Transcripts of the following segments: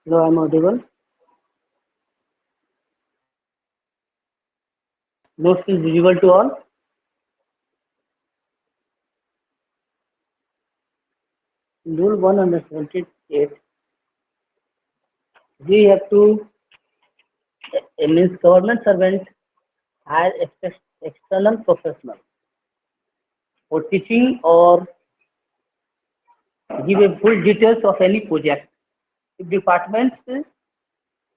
Hello, I'm audible. No screen visible to all. Rule 178. We have to, it means government servant hire external professional for teaching or give a full details of any project. If departments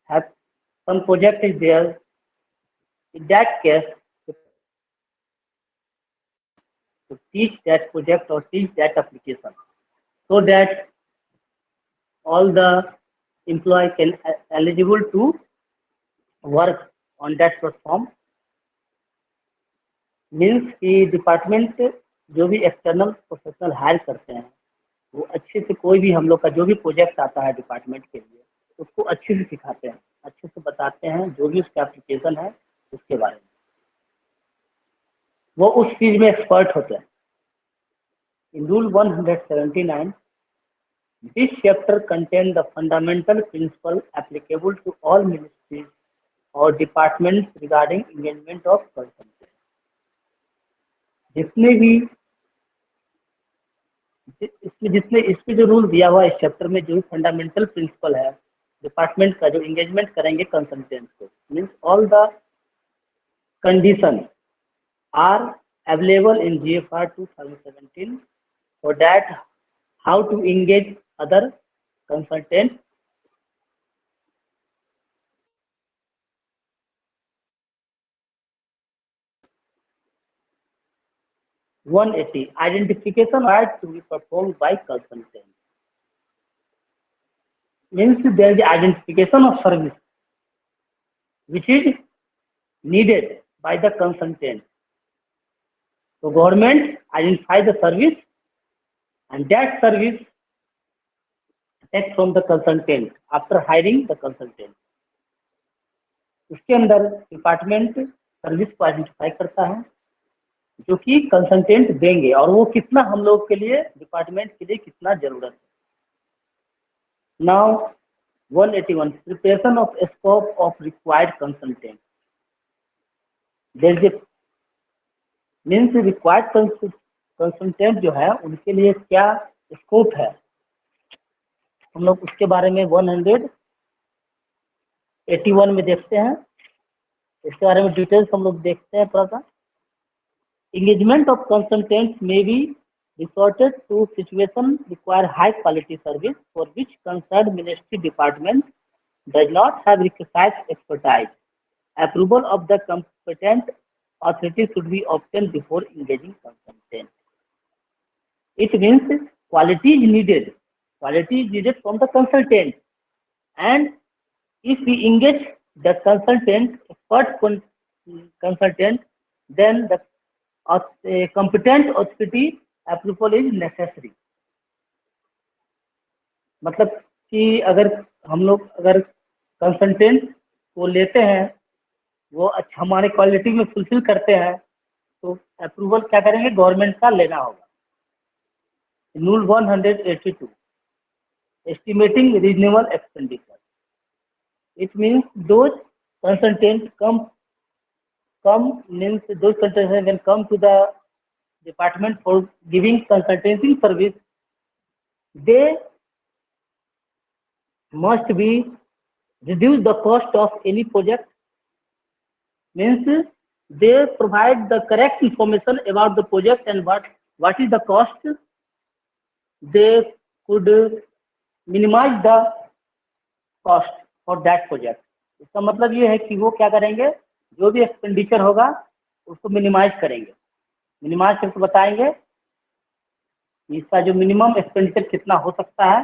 have some project is there, in that case, to teach that project or teach that application so that all the employee can eligible to work on that platform. Means कि department जो भी external professional hire करते हैं वो अच्छे से कोई भी हम लोग का जो भी प्रोजेक्ट आता है डिपार्टमेंट के लिए उसको अच्छे से सिखाते हैं, अच्छे से बताते हैं, जो भी उसका एप्लीकेशन है उसके बारे में वो उस चीज में एक्सपर्ट होते हैं. In rule 179 this chapter contains the fundamental principle applicable to all ministries or departments regarding engagement of consultants. जितने भी इस पे जो रूल दिया हुआ है इस चैप्टर में जो फंडामेंटल प्रिंसिपल है डिपार्टमेंट का जो एंगेजमेंट करेंगे कंसल्टेंट को means all the condition are available in GFR 2017 for that how to engage other consultant. (180) Identification had to be performed by consultant. Means there is identification of service which is needed by the consultant. So government identify the service and that service take from the consultant after hiring the consultant. इसके अंदर department service को identify करता है जो कि consultant देंगे और वो कितना हम लोग के लिए डिपार्टमेंट के लिए कितना जरूरत है. Now 181 preparation of scope of required consultant. There is means required consultant जो है उनके लिए क्या स्कोप है हम लोग उसके बारे में 181 में देखते हैं. इसके बारे में डिटेल्स हम लोग देखते हैं थोड़ा सा. Engagement of consultants may be resorted to situation require high quality service for which concerned ministry department does not have requisite expertise. Approval of the competent authority should be obtained before engaging consultant. It means quality is needed. Quality is needed from the consultant, and if we engage the consultant, expert consultant, then the a competent authority approval is necessary. मतलब कि अगर हम लोग अगर consultant को लेते हैं वो अच्छा हमारे क्वालिटी में फुलफिल करते हैं तो अप्रूवल क्या करेंगे गवर्नमेंट का लेना होगा. Rule 182 estimating reasonable expenditure. It means those consultant means those consultants when come to the department for giving consultancy service, they must be reduce the cost of any project. Means they provide the correct information about the project and what is the cost. They could minimize the cost for that project. इसका मतलब ये है कि वो क्या करेंगे जो भी एक्सपेंडिचर होगा उसको मिनिमाइज करेंगे. मिनिमाइज करके बताएंगे इसका जो मिनिमम एक्सपेंडिचर कितना हो सकता है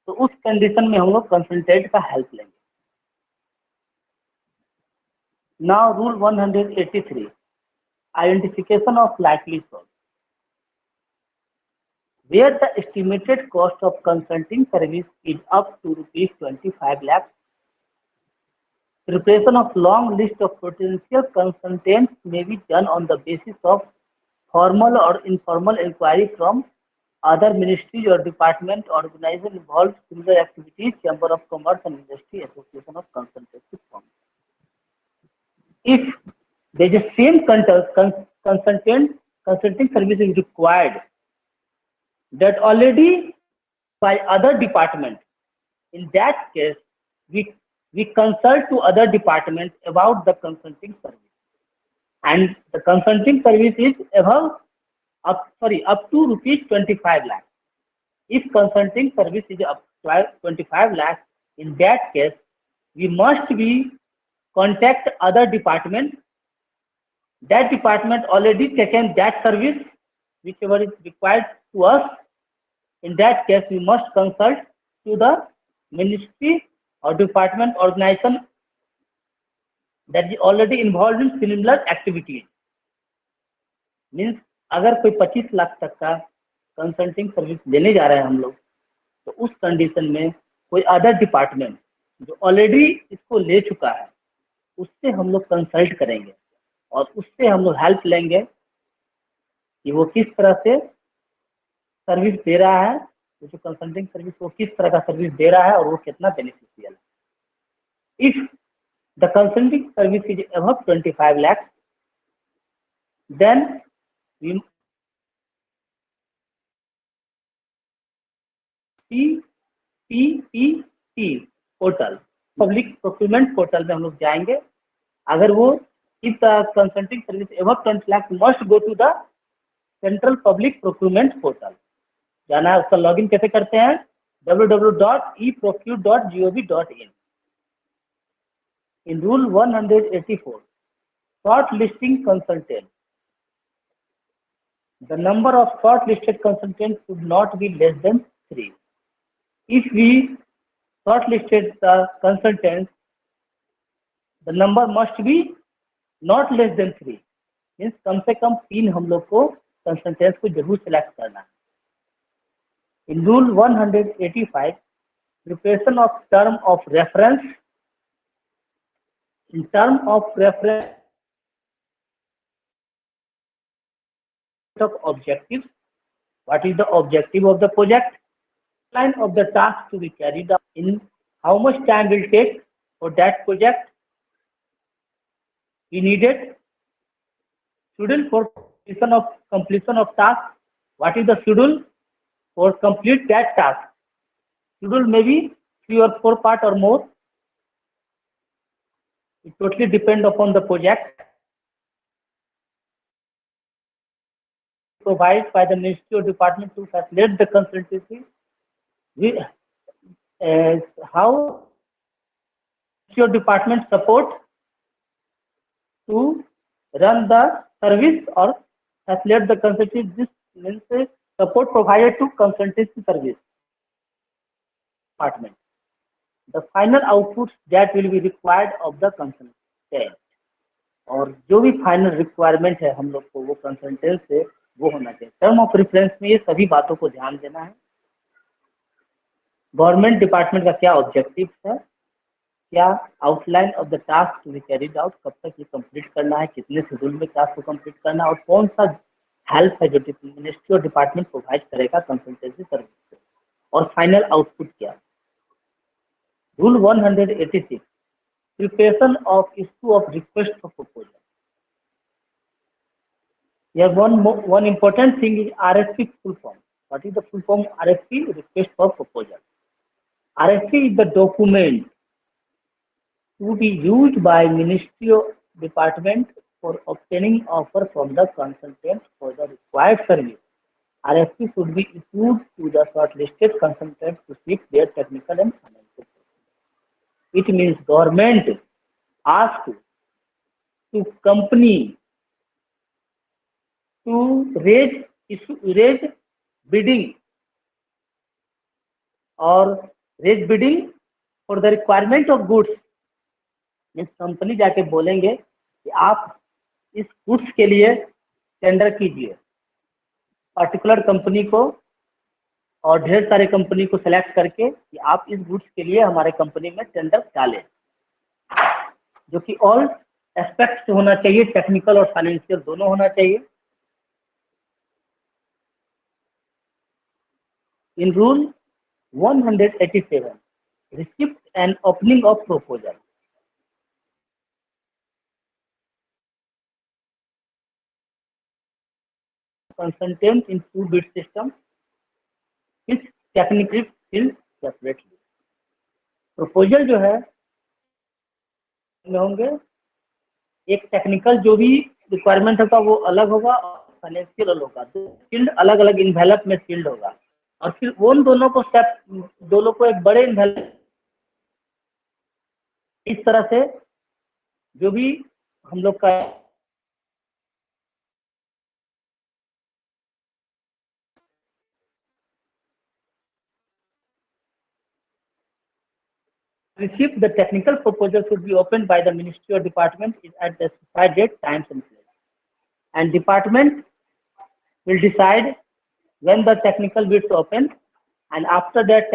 तो उस कंडीशन में हम लोग कंसल्टेंट का हेल्प लेंगे. Now rule 183 identification of likely source. Where the estimated cost of consulting service is up to rupees 25 lakhs, preparation of long list of potential consultants may be done on the basis of formal or informal inquiry from other ministries or department organization involved similar activities, Chamber of Commerce and Industry, Association of Consultancy firms. If there is a same consulting service is required that already by other department, in that case, we consult to other departments about the consulting service, and the consulting service is up to rupees 25 lakhs. If consulting service is up to 25 lakhs, in that case, we must be contact other department. That department already taken that service, whichever is required to us. In that case, we must consult to the ministry or department organization that is already involved in similar activities. Means अगर कोई 25 लाख तक का consulting service लेने जा रहे हैं हम लोग, तो उस कंडीशन में कोई अदर डिपार्टमेंट जो ऑलरेडी इसको ले चुका है, उससे हम लोग कंसल्ट करेंगे और उससे हम लोग हेल्प लेंगे कि वो किस तरह से सर्विस दे रहा है, जो कंसल्टिंग सर्विस वो किस तरह का सर्विस दे रहा है और वो कितना बेनिफिशियल है. If the consulting service is above 25 lakhs, then we PPP portal, public procurement portal में हम लोग जाएंगे. अगर वो if the consulting service above 20 lakh must go to the central public procurement portal. जाना है, उसका लॉगिन कैसे करते हैं? www.eprocure.gov.in. In rule 184, shortlisting consultant. The number of shortlisted consultants should not be less than 3. If we shortlisted the consultants, the number must be not less than 3. Means कम से कम 3 हम लोग को consultants को जरूर select करना है. In rule 185, preparation of term of reference. In term of reference of objectives, what is the objective of the project, line of the task to be carried out, in how much time will take for that project, we needed schedule for completion of task, what is the schedule for complete that task. Schedule may be 3 or 4 part or more. It totally depend upon the project. Provided by the ministry or department to facilitate the consultancy. How your department support to run the service or facilitate the consultancy. This means support provided to consultancy service department. The final outputs that will be required of the consultant. और जो भी final requirement है हम लोग को वो consultant से वो होना चाहिए. टर्म ऑफ रेफरेंस में ये सभी बातों को ध्यान देना है. गवर्नमेंट डिपार्टमेंट का क्या ऑब्जेक्टिव है, क्या outline of the task to be carried out, कब तक ये कंप्लीट करना है, कितने शेड्यूल में टास्क को कंप्लीट करना है, और कौन सा हेल्प है जो मिनिस्ट्री और डिपार्टमेंट प्रोवाइड करेगा कंसल्टेंसी सर्विस को, और फाइनल आउटपुट क्या. Rule 186, preparation of issue of request for proposal. Here one important thing is RFP full form. What is the full form? RFP, request for proposal. RFP is the document to be used by ministry or department for obtaining offer from the consultant for the required service. RFP should be issued to the shortlisted consultant to seek their technical and financial. It means government asked to company to raise bidding or raise bidding for the requirement of goods. Means company जाके बोलेंगे कि आप इस goods के लिए tender कीजिए, particular company को और ढेर सारे कंपनी को सिलेक्ट करके कि आप इस गुड्स के लिए हमारे कंपनी में टेंडर डालें, जो कि ऑल एस्पेक्ट से होना चाहिए, टेक्निकल और फाइनेंशियल दोनों होना चाहिए. In Rule 187, receipt and opening of proposal. Consultant in two-bid system, which technically filled separately. Proposal जो है में होंगे, एक टेक्निकल जो भी रिक्वायरमेंट होगा वो अलग होगा और फाइनेंशियल अलग होगा, तो सील्ड अलग अलग इन्वेलप में सील्ड होगा और फिर उन दोनों को दोनों को एक बड़े इन्वेलप, इस तरह से जो भी हम लोग का receipt, the technical proposal should be opened by the ministry or department at the specified date, times and place, and department will decide when the technical bids open, and after that